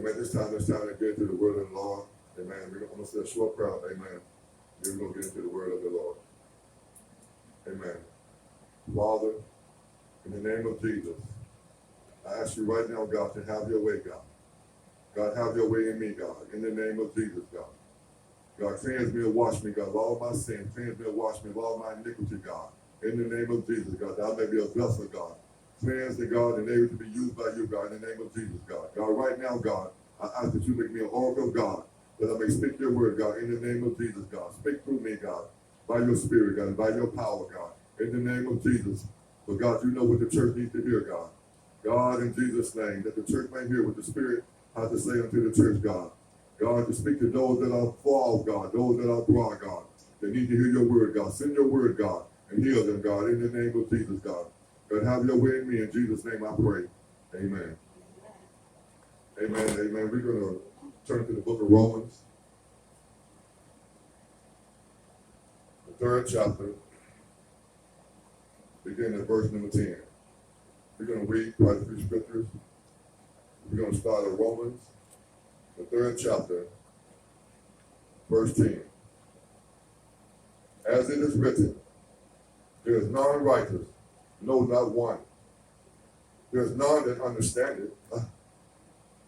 Amen. This time, let's try to get into the word of the Lord. Amen. We're going to say a short prayer. Amen. Then we're going to get into the word of the Lord. Amen. Father, in the name of Jesus, I ask you right now, God, to have your way, God. God, have your way in me, God. In the name of Jesus, God. God, cleanse me and wash me, God, of all my sins. Cleanse me and wash me of all my iniquity, God. In the name of Jesus, God, that I may be a vessel, God. Cleanse the God and able to be used by you, God, in the name of Jesus, God. God, right now, God, I ask that you make me an oracle of God, that I may speak your word, God, in the name of Jesus, God. Speak through me, God, by your spirit, God, and by your power, God, in the name of Jesus. But God, you know what the church needs to hear, God. God, in Jesus' name, that the church may hear what the Spirit has to say unto the church, God. God, to speak to those that are far off, God, those that are abroad, God. They need to hear your word, God. Send your word, God, and heal them, God, in the name of Jesus, God. God, have your way in me. In Jesus' name I pray. Amen. Amen. Amen. We're going to turn to the book of Romans, the 3rd chapter, beginning at verse number 10. We're going to read quite a few scriptures. We're going to start at Romans, the 3rd chapter, verse 10. As it is written, there is none righteous, no, not one. There is none that understandeth.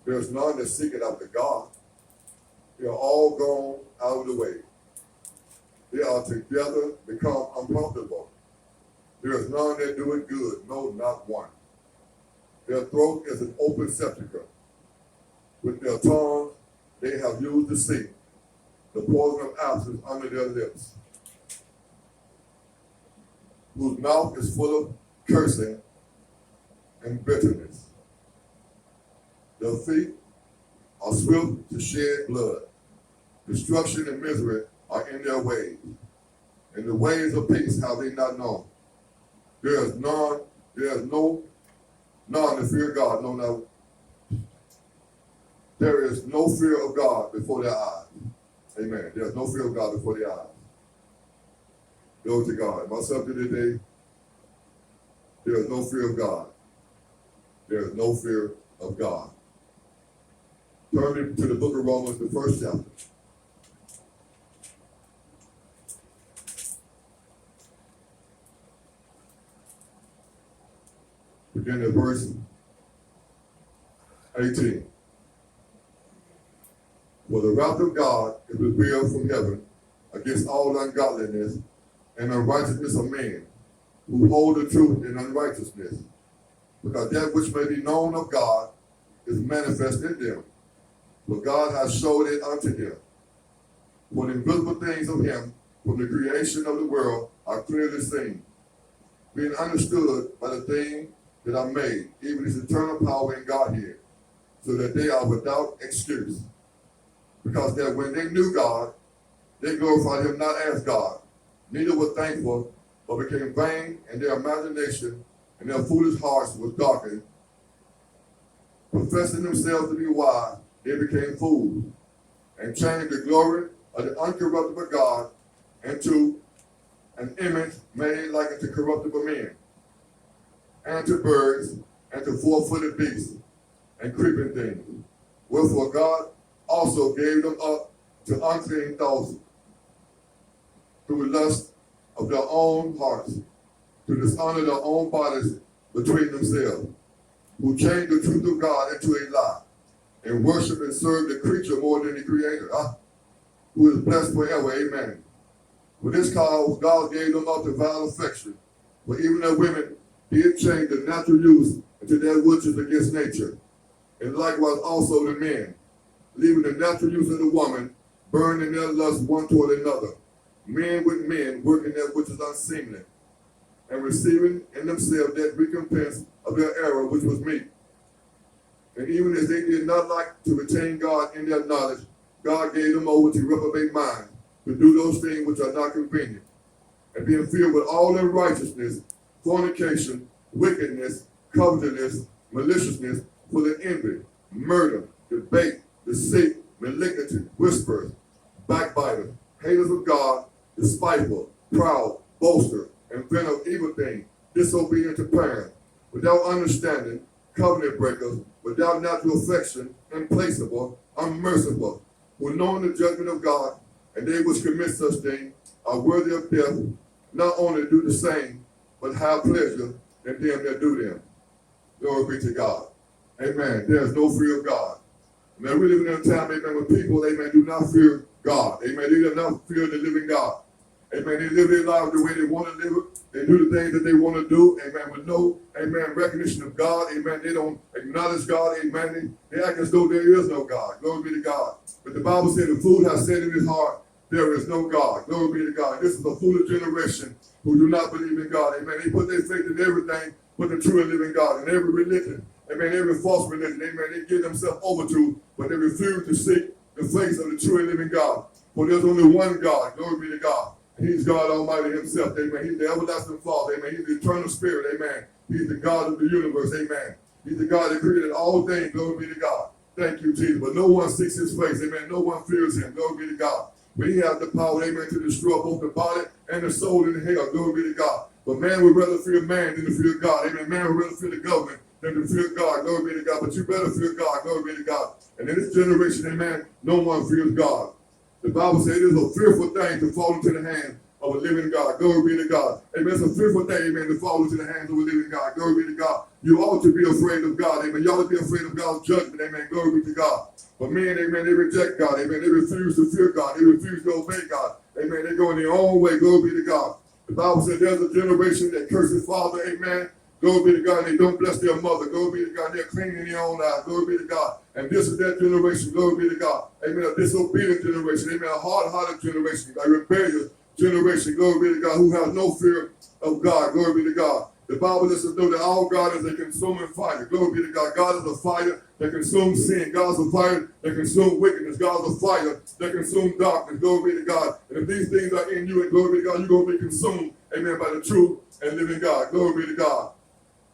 There is none that seeketh after God. They are all gone out of the way. They are together become unprofitable. There is none that doeth good, no, not one. Their throat is an open sepulchre. With their tongues they have used deceit, the poison of absence under their lips, whose mouth is full of cursing and bitterness. Their feet are swift to shed blood. Destruction and misery are in their ways. And the ways of peace have they not known. There is none to fear God, no, no. There is no fear of God before their eyes. Amen. There is no fear of God before their eyes. Glory to God. My subject today, there is no fear of God. There is no fear of God. Turn to the book of Romans, the 1st chapter. Begin at verse 18. For the wrath of God is revealed from heaven against all ungodliness and unrighteousness of men, who hold the truth in unrighteousness, because that which may be known of God is manifest in them, for God has showed it unto them. For the invisible things of him from the creation of the world are clearly seen, being understood by the things that are made, even his eternal power and Godhead, so that they are without excuse. Because that when they knew God, they glorified him not as God, neither were thankful, but became vain in their imagination, and their foolish hearts was darkened. Professing themselves to be wise, they became fools, and changed the glory of the uncorruptible God into an image made like unto corruptible men, and to birds, and to four-footed beasts, and creeping things. Wherefore God also gave them up to unclean thoughts through lust of their own hearts, to dishonor their own bodies between themselves, who changed the truth of God into a lie, and worship and serve the creature more than the Creator, who is blessed forever. Amen. For this cause, God gave them up to vile affection, for even their women did change the natural use into that which is against nature, and likewise also the men, leaving the natural use of the woman, burning their lust one toward another, men with men working that which is unseemly, and receiving in themselves that recompense of their error which was meet. And even as they did not like to retain God in their knowledge, God gave them over to reprobate minds, to do those things which are not convenient, and being filled with all unrighteousness, fornication, wickedness, covetousness, maliciousness, full of envy, murder, debate, deceit, malignity, whispers, backbiters, haters of God, despiteful, proud, boasters, inventors of evil things, disobedient to parents, without understanding, covenant breakers, without natural affection, implacable, unmerciful, who knowing the judgment of God, and they which commit such things are worthy of death, not only do the same, but have pleasure in them that do them. Glory be to God. Amen. There is no fear of God. Amen. We live in a time, amen, where people, amen, do not fear God. Amen. They do not fear the living God. Amen. They live their lives the way they want to live it. They do the things that they want to do. Amen. With no, amen, recognition of God. Amen. They don't acknowledge God. Amen. They act as though there is no God. Glory be to God. But the Bible said the fool has said in his heart, there is no God. Glory be to God. This is a foolish generation who do not believe in God. Amen. They put their faith in everything but the true and living God. And every religion, amen, every false religion, amen, they give themselves over to, but they refuse to seek the face of the true and living God. For there's only one God. Glory be to God. And he's God Almighty himself. Amen. He's the everlasting Father. Amen. He's the eternal Spirit. Amen. He's the God of the universe. Amen. He's the God that created all things. Glory be to God. Thank you, Jesus. But no one seeks his face. Amen. No one fears him. Glory be to God. But he has the power, amen, to destroy both the body and the soul in hell. Glory be to God. But man would rather fear man than to fear God. Amen. Man would rather fear the government than to fear God. Glory be to God. But you better fear God. Glory be to God. And in this generation, amen, no one fears God. The Bible says it is a fearful thing to fall into the hands of a living God. Glory be to God. Amen. It's a fearful thing, amen, to fall into the hands of a living God. Glory be to God. You ought to be afraid of God. Amen. You ought to be afraid of God's judgment. Amen. Glory be to God. But men, amen, they reject God. Amen. They refuse to fear God. They refuse to obey God. Amen. They go in their own way. Glory be to God. The Bible says there's a generation that curses Father. Amen. Glory be to God. And they don't bless their mother. Glory be to God. They're clean in their own eyes. Glory be to God. And this is that generation. Glory be to God. Amen. A disobedient generation. Amen. A hard-hearted generation. A rebellious generation. Glory be to God. Who has no fear of God. Glory be to God. The Bible lets us know that our God is a consuming fire. Glory be to God. God is a fire that consumes sin. God is a fire that consumes wickedness. God is a fire that consumes darkness. Glory be to God. And if these things are in you, and glory be to God, you're going to be consumed, amen, by the true and living God. Glory be to God.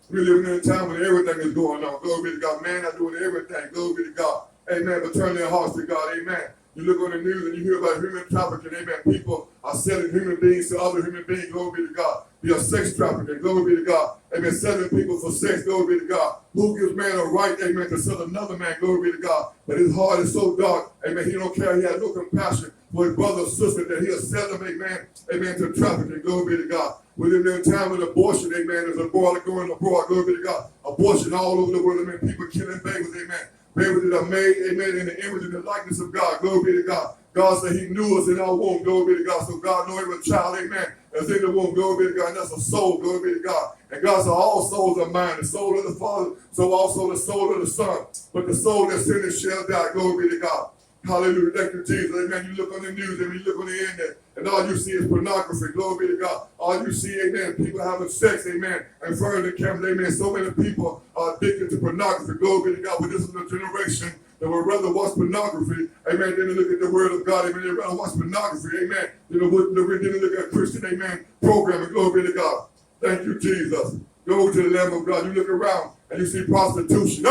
We're living in a time when everything is going on. Glory be to God. Man are doing everything. Glory be to God. Amen. But turn their hearts to God. Amen. You look on the news and you hear about human trafficking. Amen. People are selling human beings to other human beings. Glory be to God. They are sex trafficking. Glory be to God. Amen. Selling people for sex. Glory be to God. Who gives man a right, amen, to sell another man? Glory be to God. But his heart is so dark. Amen. He don't care. He has no compassion for his brother or sister that he'll sell them, amen, to trafficking. Glory be to God. We live in a time when abortion, amen, is abroad, going abroad. Glory be to God. Abortion all over the world, amen. People killing babies, amen. Babies that are made, amen, in the image and the likeness of God. Glory be to God. God said he knew us in our womb. Glory be to God. So God knows every child, amen, that's in the womb. Glory be to God. And that's a soul. Glory be to God. And God said all souls are mine. The soul of the Father, so also the soul of the Son. But the soul that's in it shall die. Glory be to God. Hallelujah. Thank you, Jesus. Amen. You look on the news and you look on the internet, and all you see is pornography. Glory be to God. All you see, amen, people having sex, amen, in front of the camera, amen. So many people are addicted to pornography. Glory be to God. But this is a generation that would rather watch pornography, amen, than to look at the word of God. Amen. They'd rather watch pornography, amen, than to look at Christian, amen, programming. Glory be to God. Thank you, Jesus. Glory to the Lamb of God. You look around and you see prostitution.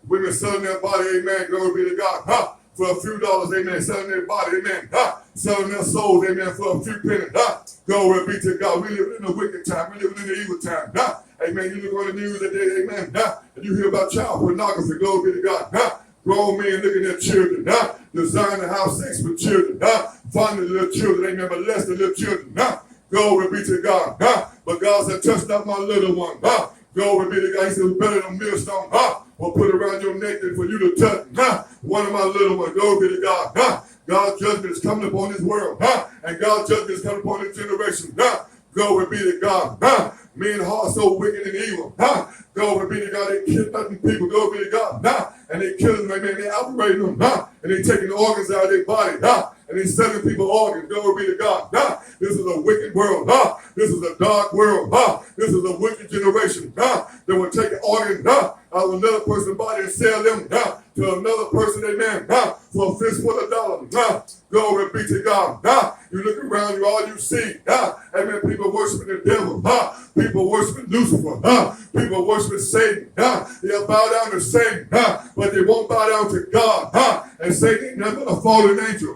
Women selling their body, amen. Glory be to God. For a few dollars, amen, selling their body, amen, selling their souls, amen, for a few pennies, glory be to God. We live in a wicked time, we live in an evil time, amen. You look on the news today, amen, and you hear about child pornography, glory be to God, grown men looking at children, desiring to have sex with children, finding little children, amen, molesting little children, glory be to God, but God said, touch not my little one, glory be to God. He said, it's better than millstone, or put around your neck than for you to touch one of my little ones. Glory be to God. God's judgment is coming upon this world. And God's judgment is coming upon this generation. Glory be to God. Men hearts so wicked and evil. Glory be to God. They kidnapping people. Glory be to God. And they killing them, amen. They operating them. And they taking the organs out of their body. And they selling people organs. Glory be to God. This is a wicked world. This is a dark world. This is a wicked generation. That will take organs out of another person's body and sell them to another person, amen, for a fistful of dollars. Glory be to God. You look around you, all you see, amen, people worshiping the devil. People worshiping Lucifer. People worshiping Satan. They'll bow down to Satan, but they won't bow down to God. And Satan ain't nothing but a fallen angel.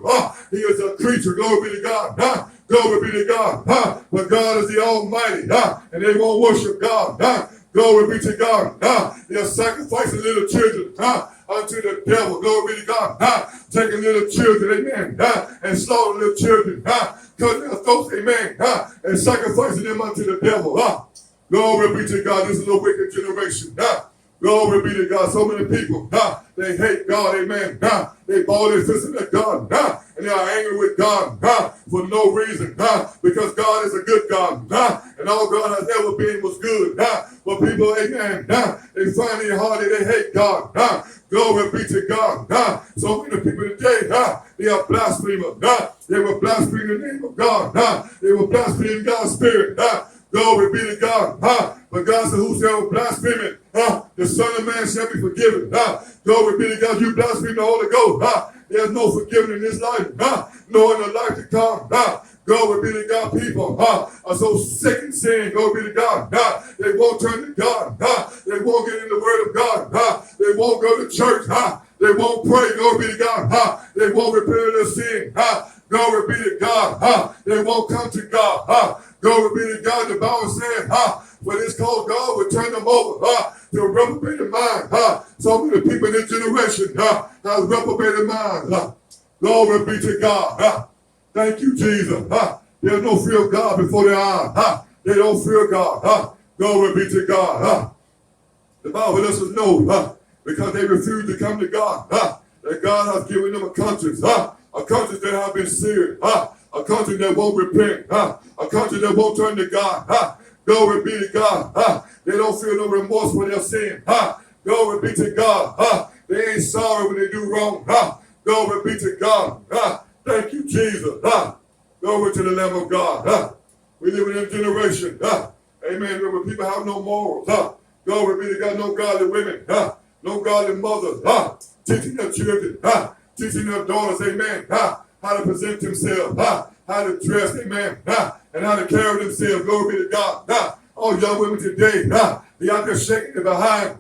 He is a creature. Glory be to God. Glory be to God. But God is the Almighty. And they won't worship God. Glory be to God. They're sacrificing little children unto the devil. Glory be to God. Taking little children, amen, and slaughtering little children, cutting their throats, amen, and sacrificing them unto the devil. Glory be to God. This is a wicked generation. Glory be to God. So many people, they hate God, amen. They ball their fists at God, and they are angry with God for no reason, because God is a good God, and all God has ever been was good. But people, amen, they find it hard that they hate God. Glory be to God. So many people today, they are blasphemers. They will blaspheme the name of God. They will blaspheme God's spirit. Glory be to God. But God said, whosoever blaspheme the Son of Man shall be forgiven. Glory be to God. You blaspheme the Holy Ghost. There's no forgiveness in this life, nor in the life to come. Glory be to God. People are so sick and sin. Glory be to God. They won't turn to God. They won't get in the word of God. They won't go to church. They won't pray. Glory be to God. They won't repent of their sin. Glory be to God. They won't come to God. Glory be to God. The Bible said, when it's called, God will turn them over to a reprobated mind. So many people in this generation have reprobated minds. Glory be to God. Thank you, Jesus. There's no fear of God before their eyes. They don't fear God. Glory be to God. The Bible lets us know because they refuse to come to God, that God has given them a conscience that have been seared, a country that won't repent, a country that won't turn to God. Glory be to God. They don't feel no remorse for their sin. Glory be to God. They ain't sorry when they do wrong. Glory be to God. Thank you, Jesus. Glory to the Lamb of God. We live in a generation, amen, where people have no morals. Glory be to God, no godly women, no godly mothers, teaching their children, teaching their daughters, amen, how to present themselves, how to dress, amen, and how to carry themselves. Glory be to God. All young women today, they out there shaking their behind,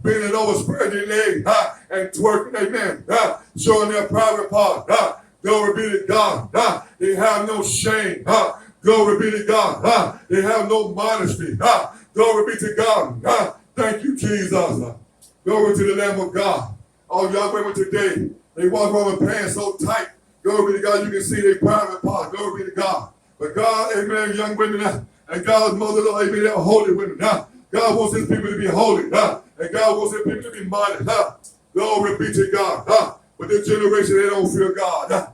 bending over, spreading their legs, and twerking, amen, showing their private part. Glory be to God. They have no shame. Glory be to God. They have no modesty. Glory be to God. Thank you, Jesus. Glory to the Lamb of God. All young women today, they walk around with pants so tight. Glory be to God, you can see their private part. Glory be to God. But God, amen, young women, and God's mother, amen, they're holy women. God wants his people to be holy. And God wants his people to be modest. Glory be to God. But this generation, they don't fear God.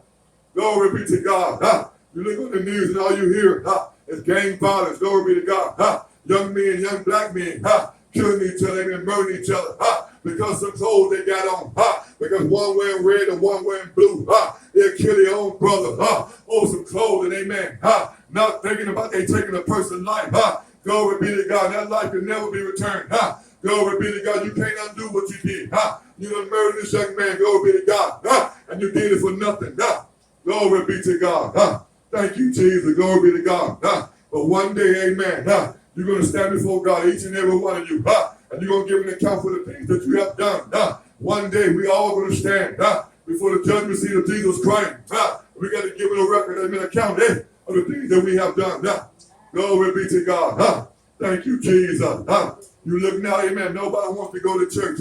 Glory be to God. You look on the news and all you hear is gang violence. Glory be to God. Young men, young black men killing each other and murdering each other because of the clothes they got on. Because one wearing red and one wearing blue. They'll kill their own brother over some clothing, amen. Not thinking about they taking a person's life. Glory be to God. That life can never be returned. Glory be to God. You can't undo what you did. You done murdered this young man. Glory be to God. And you did it for nothing. Glory be to God. Thank you, Jesus. Glory be to God. But one day, amen, you're going to stand before God, each and every one of you. And you're going to give an account for the things that you have done. One day, we all going to stand before the judgment seat of Jesus Christ. We got to give it a record, amen, account of the things that we have done. Glory be to God. Thank you, Jesus. You look now, amen, nobody wants to go to church.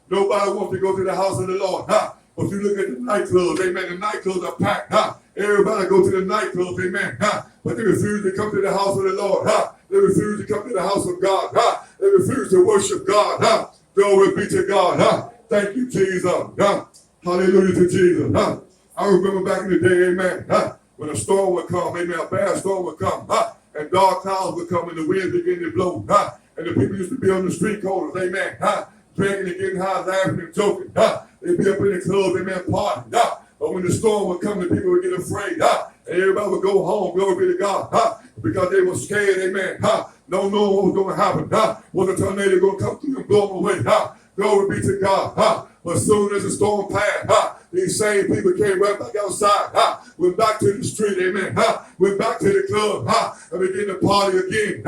Nobody wants to go to the house of the Lord. But you look at the nightclubs, amen, the nightclubs are packed. Everybody go to the nightclubs, amen. But they refuse to come to the house of the Lord. They refuse to come to the house of God. They refuse to worship God. Glory be to God. Thank you, Jesus. Hallelujah to Jesus. I remember back in the day, amen, when a storm would come, amen, a bad storm would come, and dark clouds would come and the wind began to blow. And the people used to be on the street corners, amen, drinking and getting high, laughing and joking. They'd be up in the clubs, amen, partying. But when the storm would come, the people would get afraid. And everybody would go home, glory be to God, because they were scared, amen. No knowing what was going to happen. Was a tornado going to come through and blow them away? Glory be to God. But as soon as the storm passed, these same people came right back outside. Went back to the street, amen. Went back to the club and began to party again.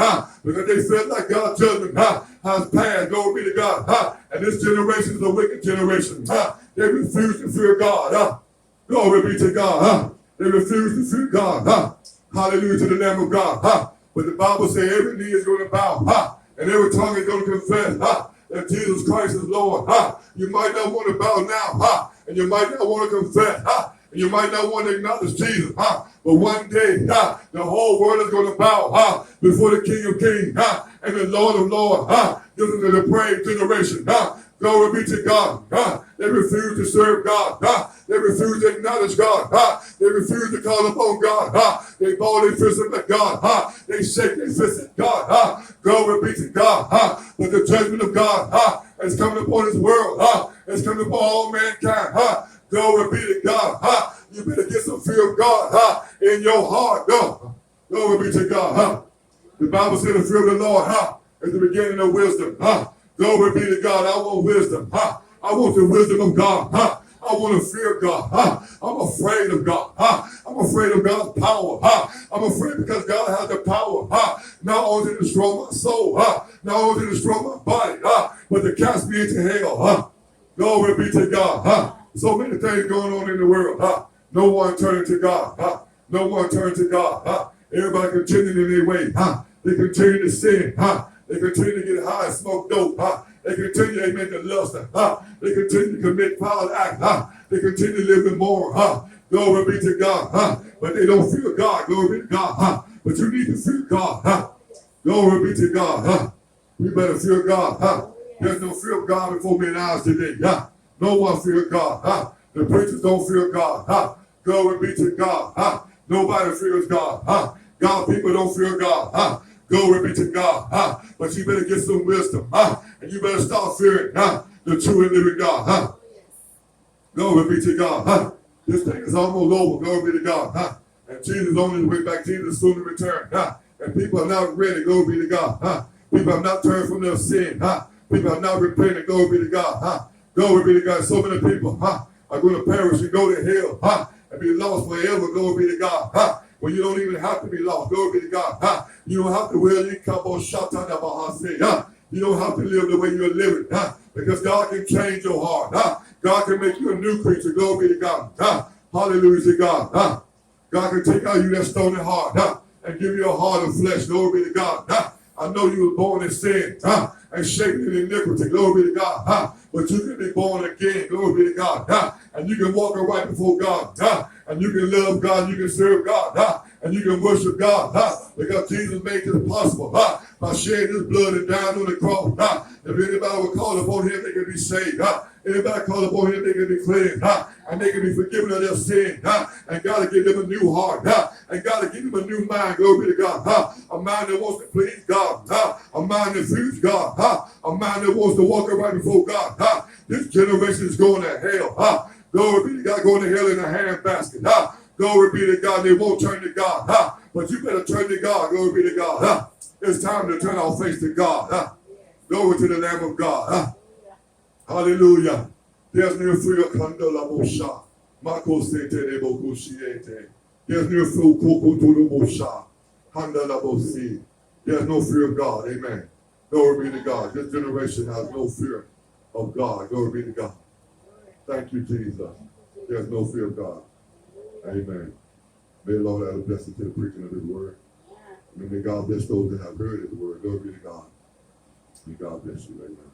Because they felt like God's judgment has passed. Glory be to God. And this generation is a wicked generation. They refuse to fear God. Glory be to God. They refuse to fear God. Hallelujah to the Lamb of God. But the Bible says every knee is going to bow. And every tongue is going to confess that Jesus Christ is Lord. You might not want to bow now, and you might not want to confess, and you might not want to acknowledge Jesus, but one day the whole world is going to bow before the King of Kings and the Lord of Lords. This is the depraved generation. Glory be to God. They refuse to serve God. They refuse to acknowledge God. They refuse to call upon God. They ball their fists at God. They shake their fists at God. Glory be to God. But the judgment of God is coming upon this world. It's coming upon all mankind. Glory be to God. You better get some fear of God in your heart. Glory be to God. The Bible said the fear of the Lord is the beginning of wisdom. Glory be to God. I want wisdom. I want the wisdom of God. I want to fear God. I'm afraid of God. I'm afraid of God's power. I'm afraid because God has the power not only to destroy my soul, not only to destroy my body, but to cast me into hell. Glory be to God. So many things going on in the world. No one turning to God. No one turning to God. Everybody continuing in their way. They continue to sin. They continue to get high and smoke dope. They continue, amen, to lust. They continue to commit foul acts. They continue to live immoral. Glory be to God. But they don't fear God. Glory be to God. But you need to fear God. Glory be to God. We better fear God. There's no fear of God before men's eyes today. No one fear God. The preachers don't fear God. Glory be to God. Nobody fears God. God people don't fear God. Glory be to God. But you better get some wisdom. And you better start fearing the true and living God. Glory be to God. This thing is almost over. Glory be to God. And Jesus is on his way back. Jesus is soon to return. And people are not ready. Glory be to God. People have not turned from their sin. People have not repented. Glory be to God. Glory be to God. So many people are going to perish and go to hell and be lost forever. Glory be to God. Well, you don't even have to be lost. Glory be to God. You don't have to wear your couple shatan about. You don't have to live the way you're living. Because God can change your heart. God can make you a new creature. Glory be to God. Hallelujah to God. God can take out you that stony heart and give you a heart of flesh. Glory be to God. I know you were born in sin and shaped in iniquity. Glory be to God. But you can be born again. Glory be to God. And you can walk right before God. And you can love God. You can serve God. And you can worship God. Because Jesus made this possible. By shedding his blood and dying on the cross. If anybody will call upon him, they can be saved. Anybody call upon him, they can be cleansed. And they can be forgiven of their sin. And God will give them a new heart. And God will give them a new mind. Glory be to God. A mind that wants to please God. A mind that fears God. A mind that wants to walk right before God. This generation is going to hell. Glory be to God, going to hell in a handbasket. Glory be to God, they won't turn to God. But you better turn to God. Glory be to God. It's time to turn our face to God. Glory to the Lamb of God. Hallelujah. There's no fear of Kandola Mosha. Mako Sete de Bokushiete. There's no fear of Koko to the Mosha. Handala Bosi. There's no fear of God. Amen. Glory be to God. This generation has no fear of God. Glory be to God. Thank you, Jesus. There's no fear of God. Amen. May the Lord add a blessing to the preaching of his word. And may God bless those that have heard his word. Glory be to God. May God bless you. Amen.